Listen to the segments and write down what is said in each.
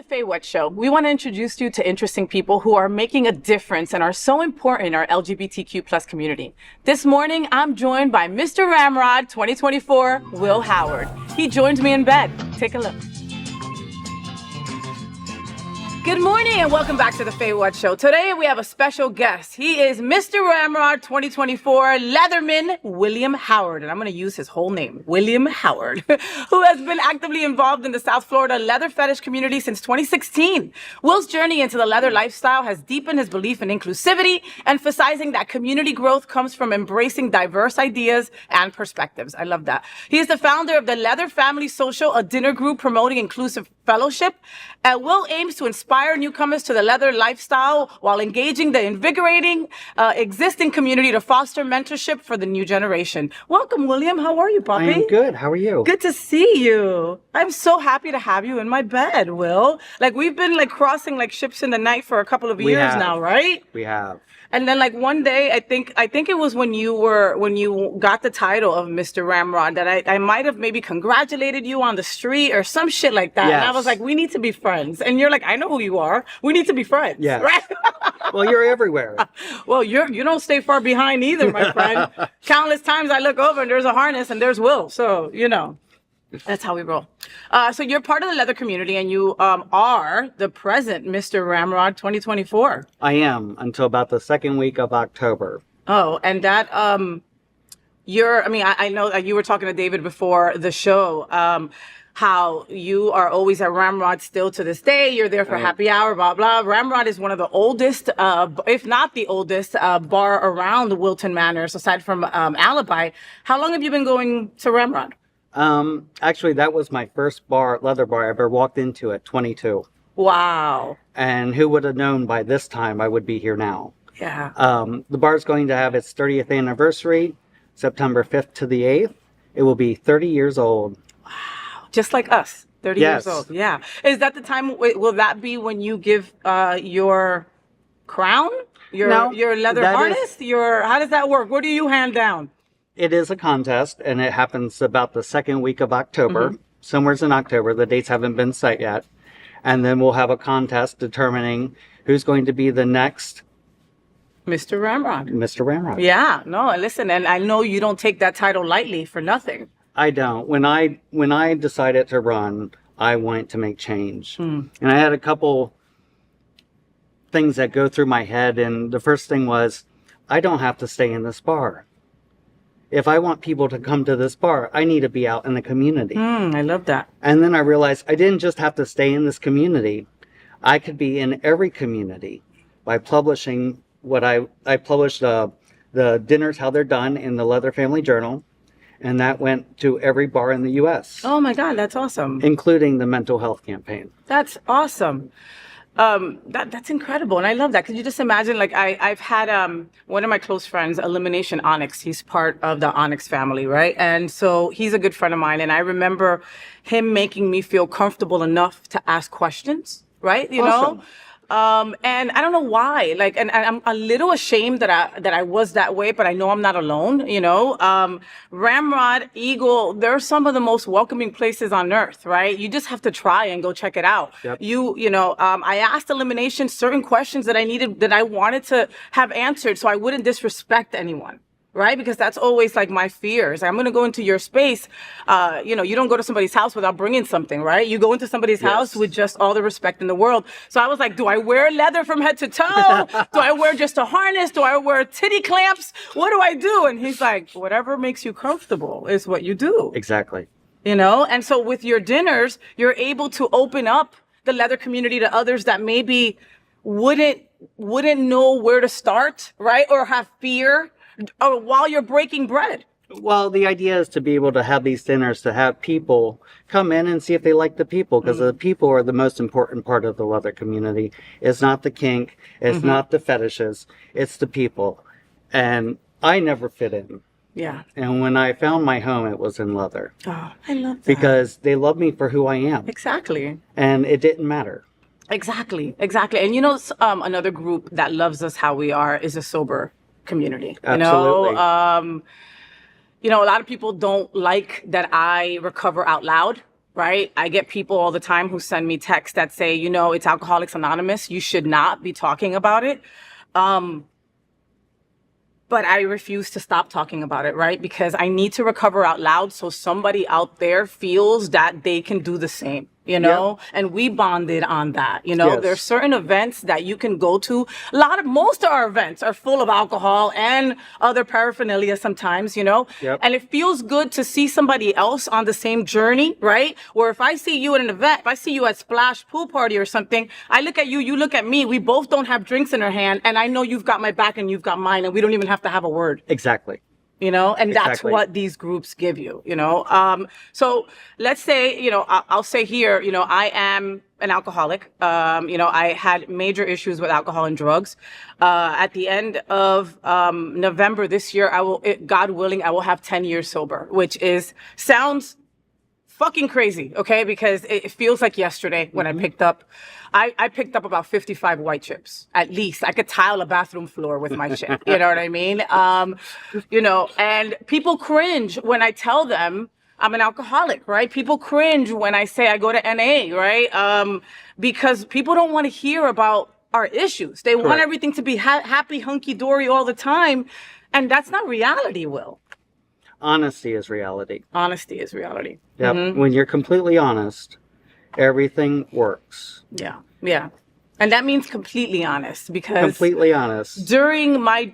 FayWhat show, we want to introduce you to interesting people who are making a difference and are so important in our LGBTQ plus community. This morning, I'm joined by Mr. Ramrod 2024, Will Howard. He joins me in bed. Take a look. Good morning and welcome back to the FayWhat show. Today we have a special guest. He is Mr. Ramrod 2024 Leatherman William Howard, and I'm going to use his whole name, William Howard, who has been actively involved in the South Florida leather fetish community since 2016. Will's journey into the leather lifestyle has deepened his belief in inclusivity, emphasizing that community growth comes from embracing diverse ideas and perspectives. I love that. He is the founder of the Leather Family Social, a dinner group promoting inclusive fellowship. Will aims to inspire newcomers to the leather lifestyle while engaging the invigorating existing community to foster mentorship for the new generation. Welcome, William. How are you, Poppy? I'm good. How are you? Good to see you. I'm so happy to have you in my bed, Will. Like, we've been like crossing like ships in the night for a couple of years now, right? We have. And then like one day, I think it was when you got the title of Mr. Ramrod that I might have maybe congratulated you on the street or some shit like that. Yes. And I was like, we need to be friends. And you're like, I know who you are. We need to be friends. Yes. Right? Well, you're everywhere. Well, you don't stay far behind either, my friend. Countless times I look over and there's a harness and there's Will. So, you know. That's how we roll. So you're part of the leather community and you are the present Mr. Ramrod 2024. I am until about the second week of October. Oh, and that, I know that you were talking to David before the show, how you are always at Ramrod still to this day. You're there for happy hour, blah, blah. Ramrod is one of the oldest, if not the oldest, bar around the Wilton Manors, aside from Alibi. How long have you been going to Ramrod? Actually, that was my first leather bar I ever walked into at 22. Wow. And who would have known by this time I would be here now? Yeah. The bar is going to have its 30th anniversary, September 5th to the 8th. It will be 30 years old. Wow. Just like us, 30 Yes. years old. Yeah. Is that the time, will that be when you give your crown? Your leather harness? How does that work? What do you hand down? It is a contest, and it happens about the second week of October. Somewhere's in October. The dates haven't been set yet. And then we'll have a contest determining who's going to be the next Mr. Ramrod. Mr. Ramrod. Yeah, no, listen, and I know you don't take that title lightly for nothing. I don't. When I decided to run, I wanted to make change. And I had a couple things that go through my head, and the first thing was, I don't have to stay in this bar. If I want people to come to this bar, I need to be out in the community. I love that. And then I realized I didn't just have to stay in this community. I could be in every community by publishing what I published the dinners, how they're done in the Leather Family Journal. And that went to every bar in the U.S. Oh my God, that's awesome. Including the mental health campaign. That's awesome. That's incredible. And I love that. Could you just imagine, like, I've had, one of my close friends, Elimination Onyx. He's part of the Onyx family, right? And so he's a good friend of mine. And I remember him making me feel comfortable enough to ask questions, right? You know? And I don't know why, like, and I'm a little ashamed that I was that way, but I know I'm not alone, you know? Ramrod, Eagle, they're some of the most welcoming places on earth, right? You just have to try and go check it out. Yep. I asked Elimination certain questions that I wanted to have answered so I wouldn't disrespect anyone. Right? Because that's always like my fears. I'm going to go into your space. You don't go to somebody's house without bringing something, right? You go into somebody's house with just all the respect in the world. So I was like, do I wear leather from head to toe? Do I wear just a harness? Do I wear titty clamps? What do I do? And he's like, whatever makes you comfortable is what you do. Exactly. And so with your dinners, you're able to open up the leather community to others that maybe wouldn't know where to start, right? Or have fear. Or while you're breaking bread. Well, the idea is to be able to have these dinners, to have people come in and see if they like the people, because the people are the most important part of the leather community. It's not the kink, it's not the fetishes, it's the people. And I never fit in. Yeah. And when I found my home, it was in leather. Oh, I love that. Because they love me for who I am. Exactly. And it didn't matter. Exactly. And another group that loves us how we are is a sober community. Absolutely. A lot of people don't like that I recover out loud. right? I get people all the time who send me texts that say, you know, it's Alcoholics Anonymous. You should not be talking about it. But I refuse to stop talking about it, right? Because I need to recover out loud so somebody out there feels that they can do the same, you know? And we bonded on that, you know? Yes. There's certain events that you can go to. Most of our events are full of alcohol and other paraphernalia sometimes, you know? And it feels good to see somebody else on the same journey, right? Where if I see you at an event, if I see you at Splash Pool Party or something, I look at you, you look at me, we both don't have drinks in our hand, and I know you've got my back and you've got mine, and we don't even have to have a word. Exactly. You know, and that's what these groups give you, you know. So let's say, you know, I'll say here, you know, I am an alcoholic. You know, I had major issues with alcohol and drugs. At the end of November this year, God willing, I will have 10 years sober, which sounds fucking crazy, okay? Because it feels like yesterday when I picked up about 55 white chips, at least. I could tile a bathroom floor with my shit, you know what I mean? You know, and people cringe when I tell them I'm an alcoholic, right? People cringe when I say I go to NA, right? Because people don't want to hear about our issues. They want everything to be happy, hunky-dory all the time, and that's not reality, Will. Honesty is reality. Honesty is reality. Yep. When you're completely honest, everything works. Yeah. Yeah. And that means completely honest, because completely honest. During my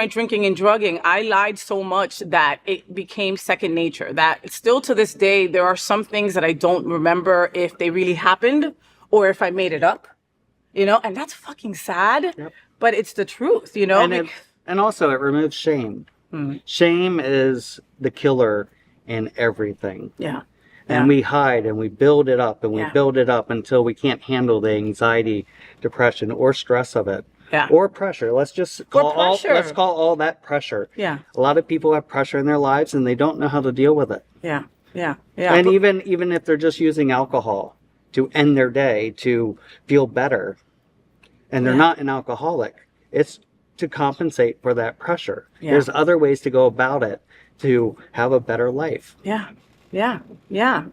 drinking and drugging, I lied so much that it became second nature. That still to this day, there are some things that I don't remember if they really happened or if I made it up, you know, and that's fucking sad, but it's the truth, you know? And also it removes shame. Shame is the killer in everything. Yeah. And we hide and we build it up and we build it up until we can't handle the anxiety, depression, or stress of it. Or pressure. Let's call all that pressure. Yeah. A lot of people have pressure in their lives and they don't know how to deal with it. Yeah. Yeah. Yeah. And even if they're just using alcohol to end their day, to feel better, and they're not an alcoholic, it's to compensate for that pressure. There's other ways to go about it to have a better life. Yeah.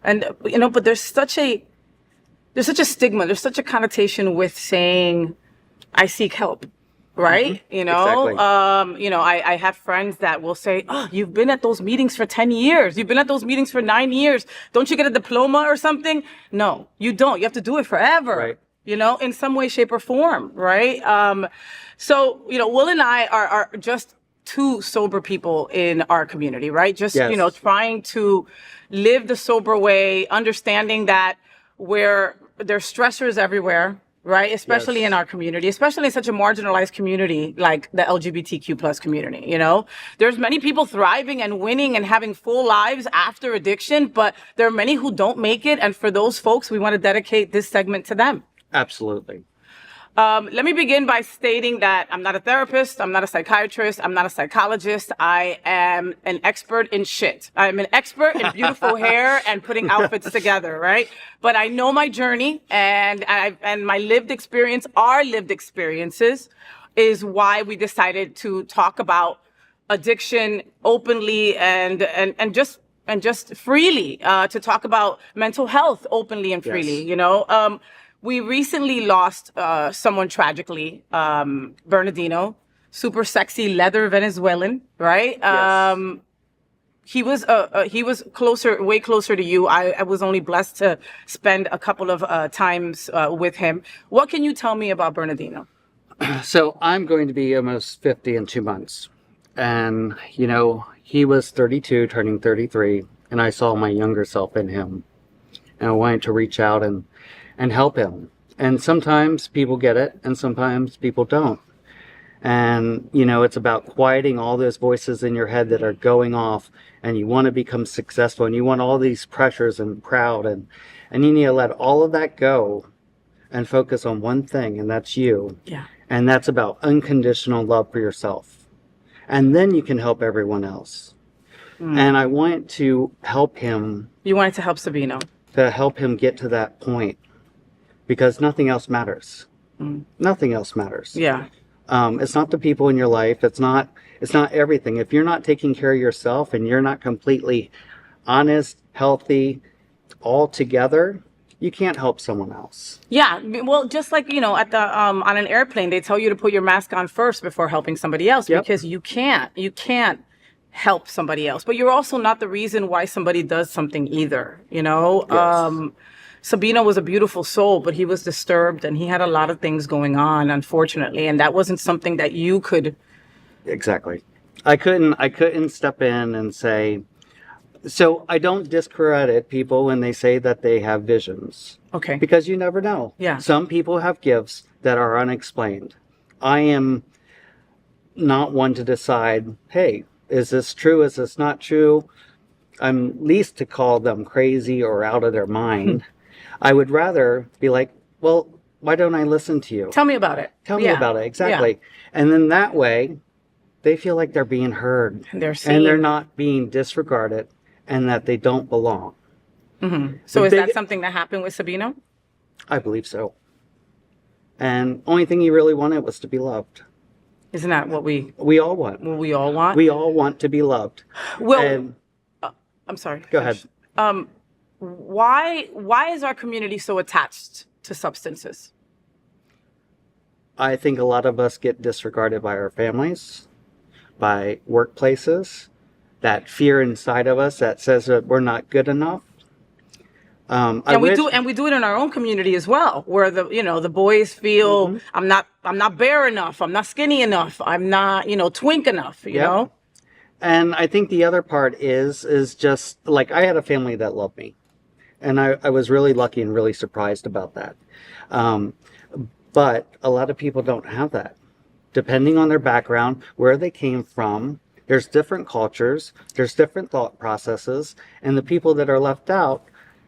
And, you know, but there's such a stigma, there's such a connotation with saying, I seek help, right? You know, Exactly. You know, I have friends that will say, oh, you've been at those meetings for 10 years. You've been at those meetings for 9 years. Don't you get a diploma or something? No, you don't. You have to do it forever. Right. You know, in some way, shape, or form, right? So, you know, Will and I are just two sober people in our community, right? Just, you know, trying to live the sober way, understanding that there's stressors everywhere, right? Especially in our community, especially in such a marginalized community like the LGBTQ plus community, you know? There's many people thriving and winning and having full lives after addiction, but there are many who don't make it. And for those folks, we want to dedicate this segment to them. Absolutely. Let me begin by stating that I'm not a therapist, I'm not a psychiatrist, I'm not a psychologist. I am an expert in shit. I'm an expert in beautiful hair and putting outfits together, right? But I know my journey and my lived experience, our lived experiences, is why we decided to talk about addiction openly and just freely, to talk about mental health openly and freely, you know? We recently lost someone tragically, Bernardino, super sexy leather Venezuelan, right? He was way closer to you. I was only blessed to spend a couple of times with him. What can you tell me about Bernardino? So I'm going to be almost 50 in 2 months. And, you know, he was 32, turning 33, and I saw my younger self in him. And I wanted to reach out and help him. And sometimes people get it, and sometimes people don't. And, you know, it's about quieting all those voices in your head that are going off, and you want to become successful, and you want all these pressures and proud, and you need to let all of that go and focus on one thing, and that's you. Yeah. And that's about unconditional love for yourself. And then you can help everyone else. And I wanted to help him. You wanted to help Sabino. To help him get to that point. Because nothing else matters. Nothing else matters. Yeah. It's not the people in your life. It's not everything. If you're not taking care of yourself and you're not completely honest, healthy, all together, you can't help someone else. Yeah, well, just like, at the on an airplane, they tell you to put your mask on first before helping somebody else, Yep. because you can't help somebody else, but you're also not the reason why somebody does something either. Yes. Sabino was a beautiful soul, but he was disturbed and he had a lot of things going on, unfortunately, and that wasn't something that you could. Exactly. I couldn't step in and say. So I don't discredit people when they say that they have visions. Okay. Because you never know. Yeah. Some people have gifts that are unexplained. I am not one to decide, hey, is this true? Is this not true? I'm least to call them crazy or out of their mind. I would rather be like, well, why don't I listen to you? Tell me about it. Tell me about it. Exactly. Yeah. And then that way, they feel like they're being heard. They're seen. And they're not being disregarded. And that they don't belong. Mm-hmm. So is that something that happened with Sabino? I believe so. And only thing he really wanted was to be loved. Isn't that what we all want? we all want? We all want to be loved. Well, and, I'm sorry. Go ahead. Why is our community so attached to substances? I think a lot of us get disregarded by our families, by workplaces. That fear inside of us that says that we're not good enough. And we do it in our own community as well, where the boys feel I'm not bare enough, I'm not skinny enough, I'm not twink enough, you know. And I think the other part is just like I had a family that loved me, and I was really lucky and really surprised about that. But a lot of people don't have that, depending on their background, where they came from. There's different cultures, there's different thought processes, and the people that are left out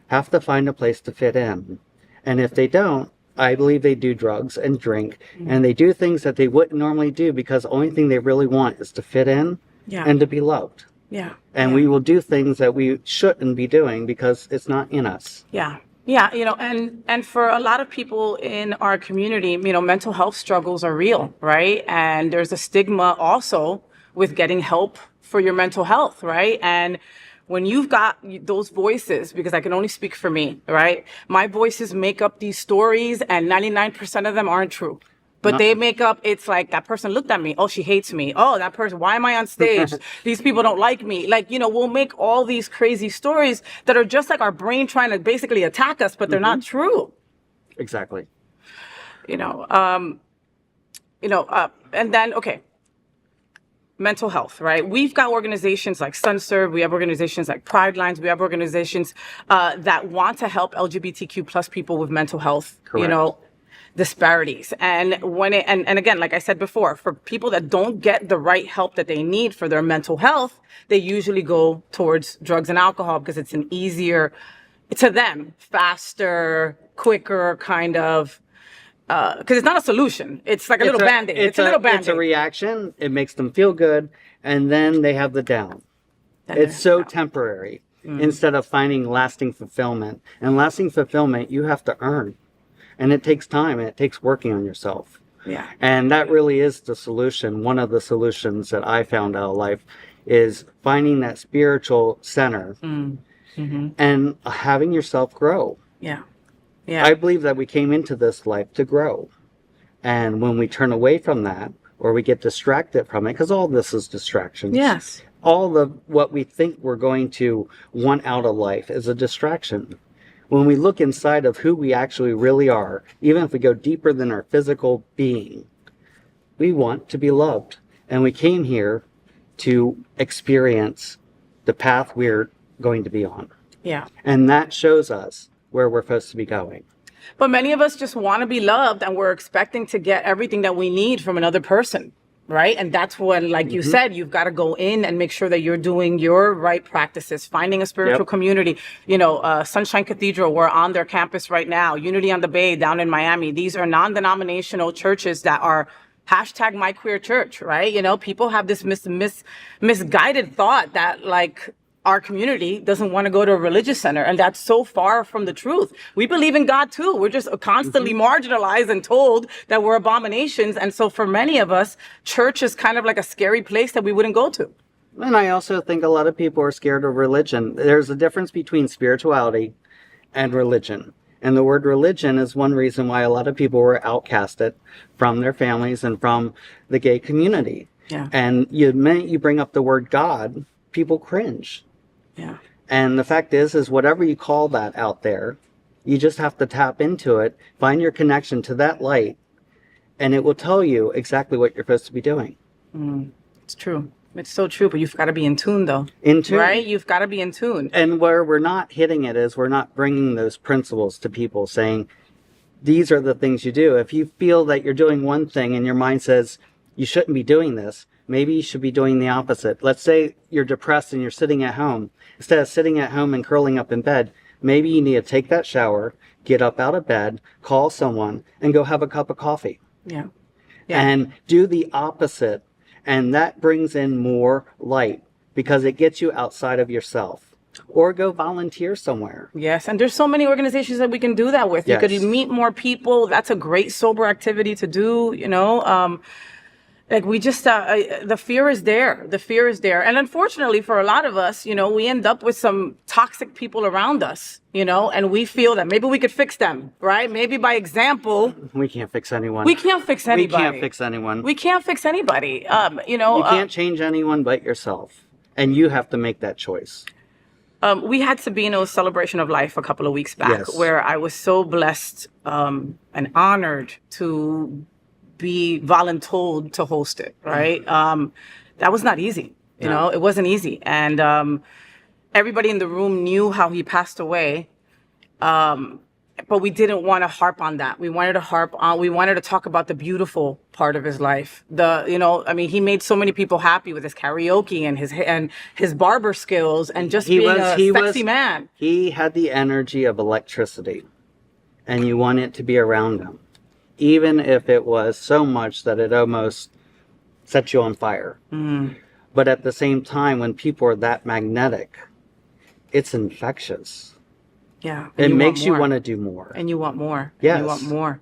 have to find a place to fit in. And if they don't, I believe they do drugs and drink, and they do things that they wouldn't normally do because the only thing they really want is to fit in and to be loved. Yeah. And we will do things that we shouldn't be doing because it's not in us. Yeah. Yeah, and for a lot of people in our community, mental health struggles are real, right? And there's a stigma also with getting help for your mental health, right? And when you've got those voices, because I can only speak for me, right? My voices make up these stories and 99% of them aren't true. But they make up, it's like, that person looked at me. Oh, she hates me. Oh, that person, why am I on stage? These people don't like me. Like, we'll make all these crazy stories that are just like our brain trying to basically attack us, but they're not true. Exactly. And then, okay. Mental health, right? We've got organizations like SunServe. We have organizations like Pride Lines. We have organizations that want to help LGBTQ plus people with mental health, Correct. Disparities. And and again, like I said before, for people that don't get the right help that they need for their mental health, they usually go towards drugs and alcohol because it's an easier, to them, faster, quicker kind of. Because it's not a solution. It's like a little Band-Aid. It's a little Band-Aid. It's a reaction. It makes them feel good. And then they have the down. It's so temporary instead of finding lasting fulfillment. And lasting fulfillment, you have to earn. And it takes time and it takes working on yourself. Yeah. And that really is the solution. One of the solutions that I found out of life is finding that spiritual center and having yourself grow. Yeah. Yeah. I believe that we came into this life to grow. And when we turn away from that, or we get distracted from it, because all this is distractions. Yes. All of what we think we're going to want out of life is a distraction. When we look inside of who we actually really are, even if we go deeper than our physical being, we want to be loved. And we came here to experience the path we're going to be on. Yeah. And that shows us where we're supposed to be going. But many of us just want to be loved, and we're expecting to get everything that we need from another person, right? And that's when, like you said, you've got to go in and make sure that you're doing your right practices, finding a spiritual community. Sunshine Cathedral, we're on their campus right now. Unity on the Bay down in Miami. These are non-denominational churches that are hashtag my queer church, right? People have this misguided thought that, like, our community doesn't want to go to a religious center, and that's so far from the truth. We believe in God too. We're just constantly marginalized and told that we're abominations. And so for many of us, church is kind of like a scary place that we wouldn't go to. And I also think a lot of people are scared of religion. There's a difference between spirituality and religion. And the word religion is one reason why a lot of people were outcasted from their families and from the gay community. Yeah. And the minute you bring up the word God, people cringe. Yeah. And the fact is whatever you call that out there, you just have to tap into it, find your connection to that light, and it will tell you exactly what you're supposed to be doing. It's true. It's so true, but you've got to be in tune, though. In tune. Right? You've got to be in tune. And where we're not hitting it is we're not bringing those principles to people, saying, these are the things you do. If you feel that you're doing one thing and your mind says, you shouldn't be doing this, maybe you should be doing the opposite. Let's say you're depressed and you're sitting at home. Instead of sitting at home and curling up in bed, maybe you need to take that shower, get up out of bed, call someone, and go have a cup of coffee. Yeah. And do the opposite. And that brings in more light because it gets you outside of yourself. Or go volunteer somewhere. Yes, and there's so many organizations that we can do that with. Yes. You could meet more people. That's a great sober activity to do, you know. Like we just, the fear is there. The fear is there. And unfortunately for a lot of us, you know, we end up with some toxic people around us, you know, and we feel that maybe we could fix them, right? Maybe by example. We can't fix anyone. We can't fix anybody. We can't fix anyone. We can't fix anybody. You know. You can't change anyone but yourself. And you have to make that choice. We had Sabino's Celebration of Life a couple of weeks back, where I was so blessed and honored to be voluntold to host it, right? That was not easy, you know, it wasn't easy. And everybody in the room knew how he passed away, but we didn't want to harp on that. We wanted to talk about the beautiful part of his life. You know, I mean, he made so many people happy with his karaoke and his barber skills and just being a sexy man. He had the energy of electricity, and you want it to be around him. Even if it was so much that it almost sets you on fire. But at the same time, when people are that magnetic, it's infectious. Yeah. It makes you want to do more. And you want more. Yes. You want more.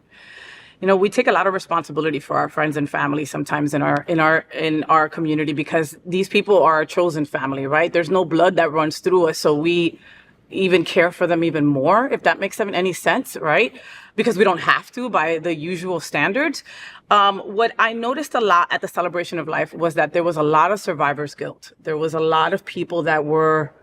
You know, we take a lot of responsibility for our friends and family sometimes in our community because these people are our chosen family, right? There's no blood that runs through us, so we even care for them even more, if that makes any sense, right? Because we don't have to by the usual standards. What I noticed a lot at the Celebration of Life was that there was a lot of survivor's guilt. There was a lot of people that were,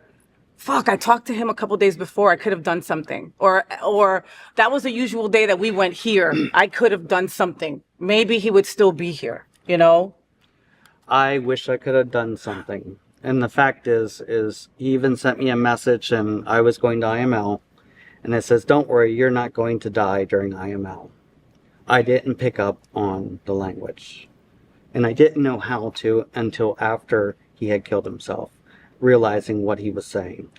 I talked to him a couple days before, I could have done something. Or that was the usual day that we went here, I could have done something. Maybe he would still be here, you know? I wish I could have done something. And the fact is he even sent me a message, and I was going to IML, and it says, don't worry, you're not going to die during IML. I didn't pick up on the language. And I didn't know how to until after he had killed himself, realizing what he was saying.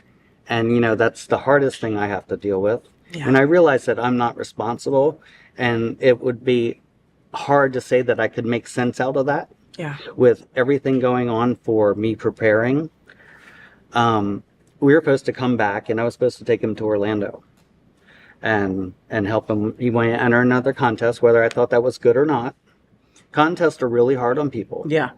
And, you know, that's the hardest thing I have to deal with. Yeah. And I realized that I'm not responsible, and it would be hard to say that I could make sense out of that. Yeah. With everything going on for me preparing, we were supposed to come back, and I was supposed to take him to Orlando and help him. He went to enter another contest, whether I thought that was good or not. Contests are really hard on people. Yeah.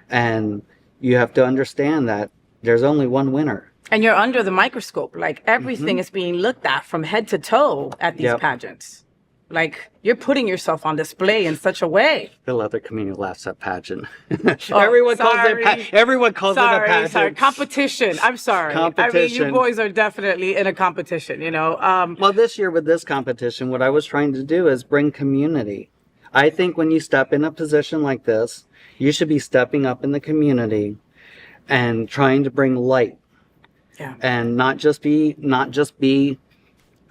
And you have to understand that there's only one winner. And you're under the microscope. Like everything is being looked at from head to toe at these pageants. Like, you're putting yourself on display in such a way. The leather community laughs at pageant. Everyone calls it a pageant. Sorry, competition. I'm sorry. Competition. I mean, you boys are definitely in a competition, you know. Well, this year with this competition, what I was trying to do is bring community. I think when you step in a position like this, you should be stepping up in the community and trying to bring light. Yeah. And not just be,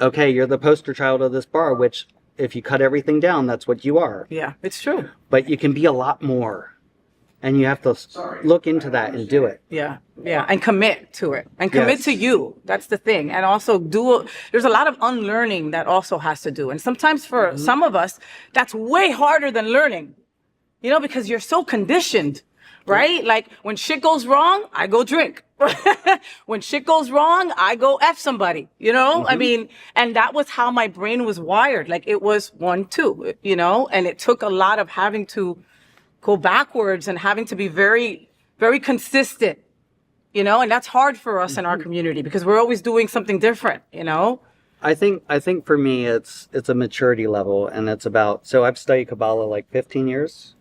okay, you're the poster child of this bar, which if you cut everything down, that's what you are. Yeah, it's true. But you can be a lot more. And you have to look into that and do it. Yeah, yeah, and commit to it. And commit to you. That's the thing. And also there's a lot of unlearning that also has to do. And sometimes for some of us, that's way harder than learning. You know, because you're so conditioned, right? Like, when shit goes wrong, I go drink. When shit goes wrong, I go F somebody, you know? I mean, and that was how my brain was wired. Like, it was 1, 2, you know? And it took a lot of having to go backwards and having to be very, very consistent, you know? And that's hard for us in our community because we're always doing something different, you know? I think for me it's a maturity level, and it's about, so I've studied Kabbalah like 15 years,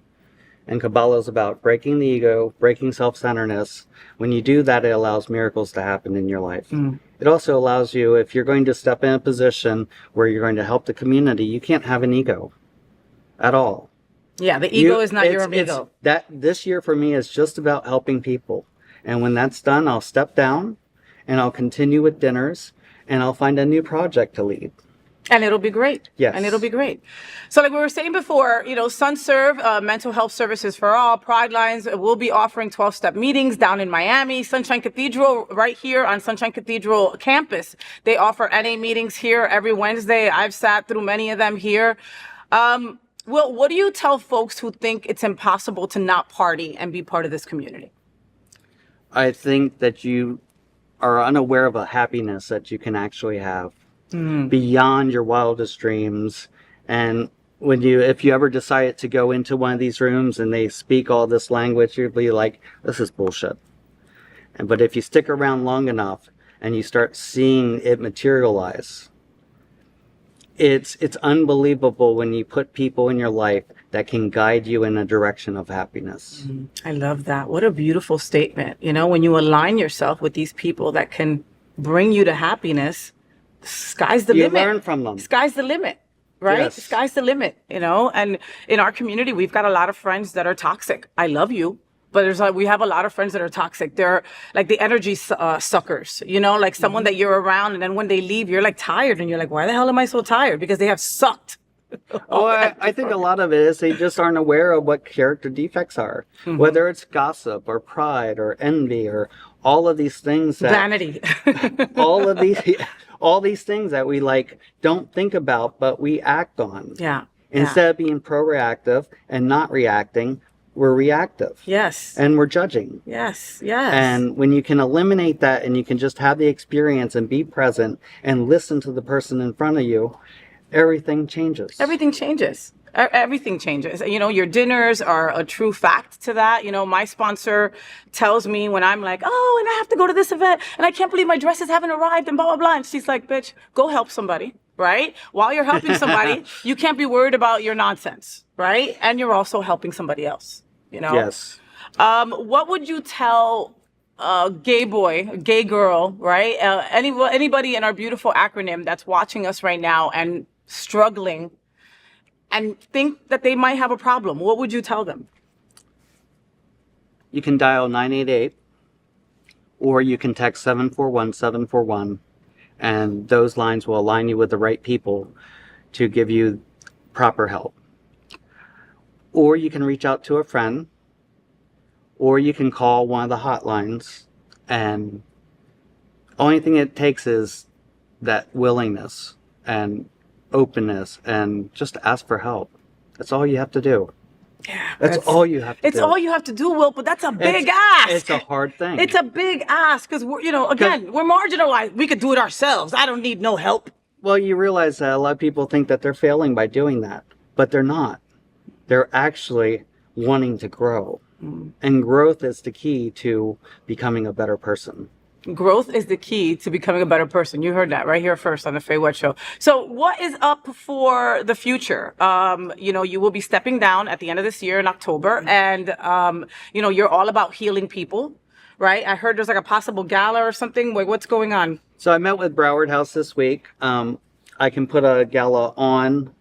and Kabbalah is about breaking the ego, breaking self-centeredness. When you do that, it allows miracles to happen in your life. It also allows you, if you're going to step in a position where you're going to help the community, you can't have an ego at all. Yeah, the ego is not your ego. That this year for me is just about helping people. And when that's done, I'll step down and I'll continue with dinners, and I'll find a new project to lead. And it'll be great. Yes. And it'll be great. So like we were saying before, SunServe, mental health services for all, Pride Lines will be offering 12-step meetings down in Miami. Sunshine Cathedral, right here on Sunshine Cathedral campus. They offer NA meetings here every Wednesday. I've sat through many of them here. Will, what do you tell folks who think it's impossible to not party and be part of this community? I think that you are unaware of a happiness that you can actually have beyond your wildest dreams. And if you ever decide to go into one of these rooms and they speak all this language, you'll be like, this is bullshit. But if you stick around long enough and you start seeing it materialize, it's unbelievable when you put people in your life that can guide you in a direction of happiness. I love that. What a beautiful statement. When you align yourself with these people that can bring you to happiness, sky's the limit. You learn from them. Sky's the limit, right? Yes. Sky's the limit, And in our community, we've got a lot of friends that are toxic. I love you, but we have a lot of friends that are toxic. They're like the energy suckers, like someone that you're around, and then when they leave, you're like tired, and you're like, why the hell am I so tired? Because they have sucked. I think a lot of it is they just aren't aware of what character defects are, whether it's gossip or pride or envy or all of these things that vanity, all these things that we don't think about, but we act on. Yeah. Instead of being proactive and not reacting, we're reactive. Yes. And we're judging. Yes. Yes. And when you can eliminate that and you can just have the experience and be present and listen to the person in front of you, everything changes. Everything changes. Everything changes. Your dinners are a true fact to that. My sponsor tells me when I'm like, oh, and I have to go to this event and I can't believe my dresses haven't arrived and blah, blah, blah. And she's like, bitch, go help somebody, right? While you're helping somebody, you can't be worried about your nonsense, right? And you're also helping somebody else, Yes. What would you tell a gay boy, gay girl, right? Anybody in our beautiful acronym that's watching us right now and struggling and think that they might have a problem? What would you tell them? You can dial 988 or you can text 741-741, and those lines will align you with the right people to give you proper help. Or you can reach out to a friend, or you can call one of the hotlines, and only thing it takes is that willingness and openness and just ask for help. That's all you have to do. Yeah, That's all you have to do. It's all you have to do, Will, but that's a big ask. It's a hard thing. It's a big ask because we're marginalized. We could do it ourselves. I don't need no help. Well, you realize that a lot of people think that they're failing by doing that, but they're not. They're actually wanting to grow. And growth is the key to becoming a better person. Growth is the key to becoming a better person. You heard that right here first on the FayWhat Show. So what is up for the future? You will be stepping down at the end of this year in October. And, you're all about healing people, right? I heard there's like a possible gala or something. Wait, what's going on? So I met with Broward House this week. I can put a gala on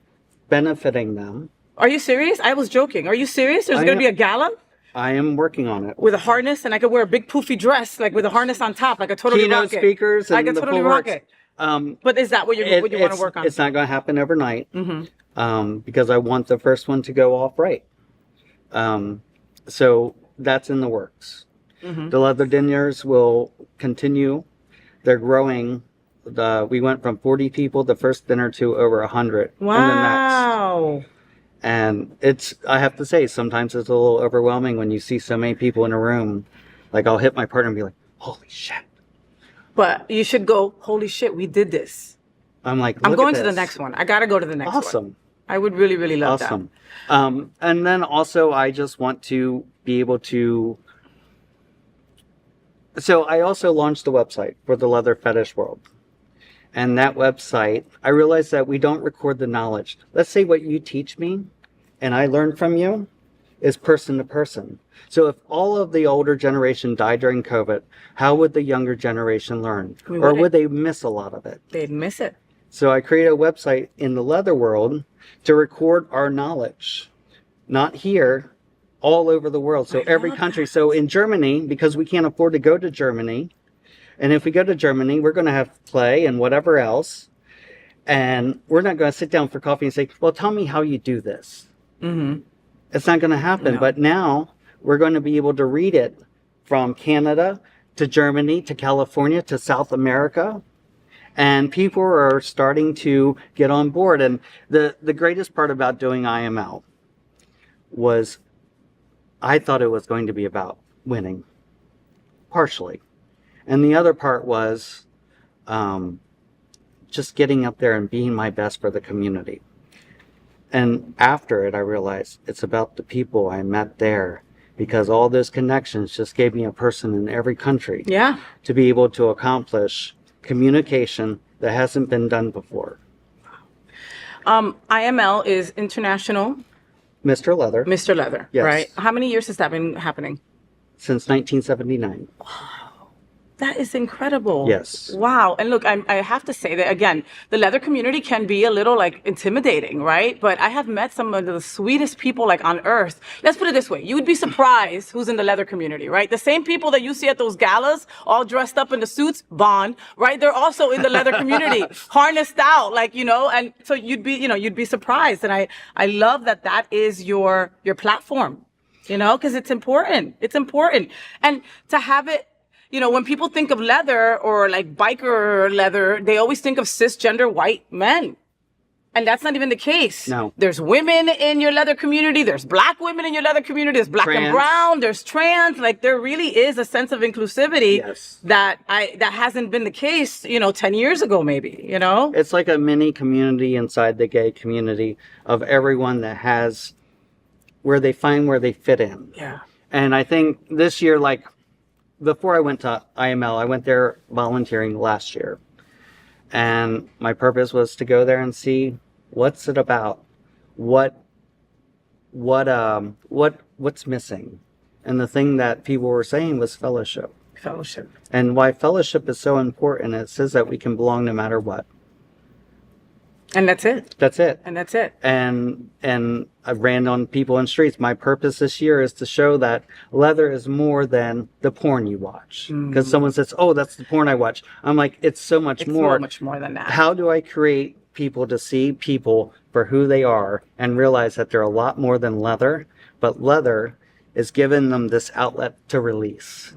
benefiting them. Are you serious? I was joking. Are you serious? There's going to be a gala? I am working on it. With a harness, and I could wear a big poofy dress, like with a harness on top, like a totally keynote rocket. Speakers and I could the totally full rock works. it. But is that what you want to work on? It's not going to happen overnight, because I want the first one to go off right. So that's in the works. The leather dinners will continue. They're growing. We went from 40 people the first dinner to over 100 in the next. And I have to say, sometimes it's a little overwhelming when you see so many people in a room. Like, I'll hit my partner and be like, holy shit. But you should go, holy shit, we did this. I'm like, I'm going to the next one. I got to go to the next one. Awesome. I would really, really love that. Awesome. And then also, I just want to be able to... So I also launched the website for the leather fetish world. And that website, I realized that we don't record the knowledge. Let's say what you teach me and I learn from you is person to person. So if all of the older generation died during COVID, how would the younger generation learn? Or would they miss a lot of it? They'd miss it. So I created a website in the leather world to record our knowledge. Not here, all over the world. So every country. So in Germany, because we can't afford to go to Germany, and if we go to Germany, we're going to have play and whatever else. And we're not going to sit down for coffee and say, well, tell me how you do this. Mm-hmm. It's not going to happen. No. But now we're going to be able to read it from Canada to Germany to California to South America. And people are starting to get on board. And the greatest part about doing IML was I thought it was going to be about winning, partially. And the other part was just getting up there and being my best for the community. And after it, I realized it's about the people I met there, because all those connections just gave me a person in every country to be able to accomplish communication that hasn't been done before. IML is International Mr. Leather. Mr. Leather, yes. Right? How many years has that been happening? Since 1979. That is incredible. Yes. Wow. And look, I have to say that, again, the leather community can be a little, like, intimidating, right? But I have met some of the sweetest people, like, on earth. Let's put it this way. You would be surprised who's in the leather community, right? The same people that you see at those galas, all dressed up in the suits, Bond, right? They're also in the leather community, harnessed out, like, you know, and so you'd be surprised. And I love that that is your platform, you know, because it's important. It's important. And to have it, you know, when people think of leather or like biker leather, they always think of cisgender white men. And that's not even the case. No. There's women in your leather community. There's black women in your leather community. There's black and brown. There's trans. Like, there really is a sense of inclusivity that hasn't been the case, you know, 10 years ago, maybe, you know? It's like a mini community inside the gay community of everyone that has where they find where they fit in. Yeah. And I think this year, like, before I went to IML, I went there volunteering last year. And my purpose was to go there and see what's it about, what's missing. And the thing that people were saying was fellowship. Fellowship. And why fellowship is so important, it says that we can belong no matter what. And that's it. That's it. And that's it. And I ran on people in streets. My purpose this year is to show that leather is more than the porn you watch. Because someone says, oh, that's the porn I watch. I'm like, it's so much more. It's so much more than that. How do I create people to see people for who they are and realize that they're a lot more than leather, but leather is giving them this outlet to release.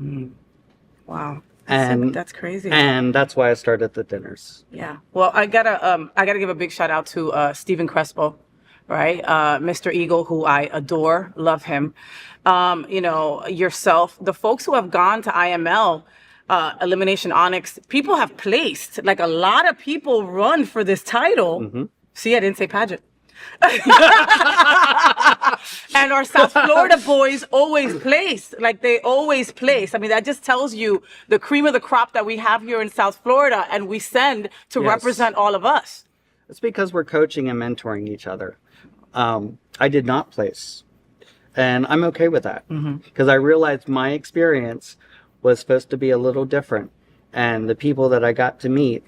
Wow. And that's crazy. And that's why I started the dinners. Yeah. Well, I gotta give a big shout out to Stephen Crespo, right? Mr. Eagle, who I adore, love him. You know, yourself, the folks who have gone to IML, Elimination Onyx, people have placed, like, a lot of people run for this title. Mm-hmm. See, I didn't say pageant. And our South Florida boys always place, like, they always place. I mean, that just tells you the cream of the crop that we have here in South Florida, and we send to represent all of us. It's because we're coaching and mentoring each other. I did not place, and I'm okay with that, because I realized my experience was supposed to be a little different, and the people that I got to meet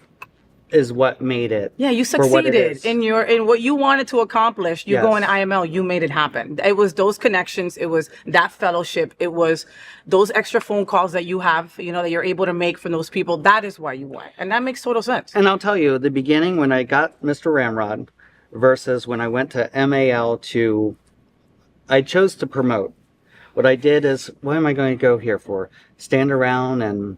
is what made it. Yeah, you succeeded in what you wanted to accomplish. You go in IML, you made it happen. It was those connections, it was that fellowship, it was those extra phone calls that you have, you know, that you're able to make from those people. That is why you went. And that makes total sense. And I'll tell you, at the beginning, when I got Mr. Ramrod versus when I went to MAL I chose to promote. What I did is, what am I going to go here for? Stand around and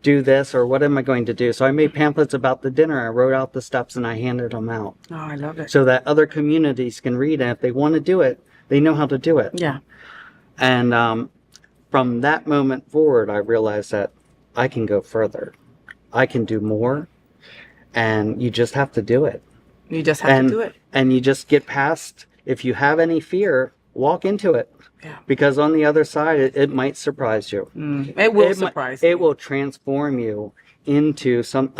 do this, or what am I going to do? So I made pamphlets about the dinner. I wrote out the steps and I handed them out. Oh, I love it. So that other communities can read, and if they want to do it, they know how to do it. Yeah. And from that moment forward, I realized that I can go further. I can do more, and you just have to do it. You just have to do it. And you just get past, if you have any fear, walk into it. Yeah. Because on the other side, it might surprise you. It will surprise you. It will transform you into some.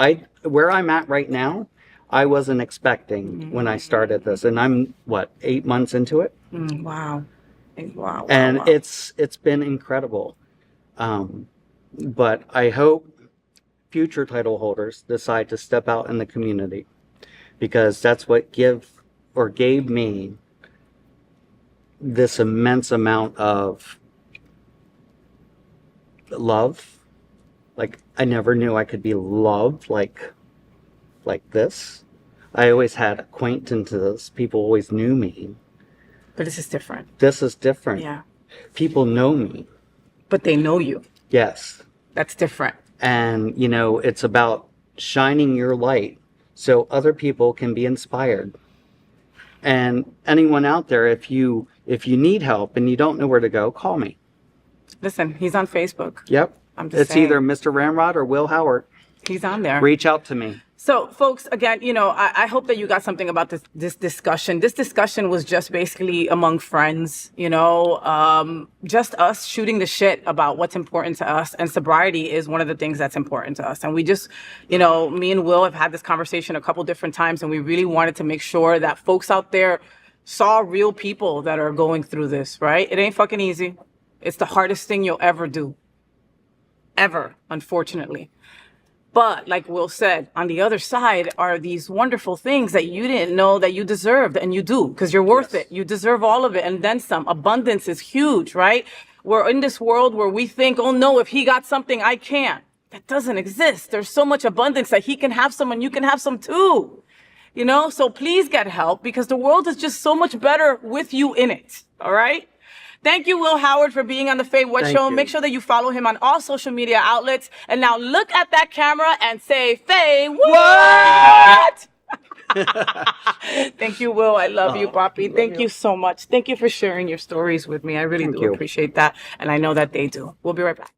where I'm at right now, I wasn't expecting when I started this, and I'm 8 months into it. Wow. Wow. And wow. it's been incredible. But I hope future title holders decide to step out in the community, because that's what gave me this immense amount of love. Like, I never knew I could be loved like this. I always had acquaintances. People always knew me. But this is different. This is different. Yeah. People know me. But they know you. Yes. That's different. And, it's about shining your light so other people can be inspired. And anyone out there, if you need help and you don't know where to go, call me. Listen, he's on Facebook. Yep. It's saying. Either Mr. Ramrod or Will Howard. He's on there. Reach out to me. So, folks, again, I hope that you got something about this discussion. This discussion was just basically among friends, just us shooting the shit about what's important to us. And sobriety is one of the things that's important to us. And we just, me and Will have had this conversation a couple different times, and we really wanted to make sure that folks out there saw real people that are going through this, right? It ain't fucking easy. It's the hardest thing you'll ever do. Ever, unfortunately. But like Will said, on the other side are these wonderful things that you didn't know that you deserved, and you do, because you're worth it. You deserve all of it, and then some. Abundance is huge, right? We're in this world where we think, oh no, if he got something, I can't. That doesn't exist. There's so much abundance that he can have some and you can have some too. So please get help, because the world is just so much better with you in it, all right? Thank you, Will Howard, for being on the FayWhat Show. Make sure that you follow him on all social media outlets. And now look at that camera and say, FayWhat! Thank you, Will. I love you, Papi. Thank you so much. Thank you for sharing your stories with me. I really do appreciate that. And I know that they do. We'll be right back.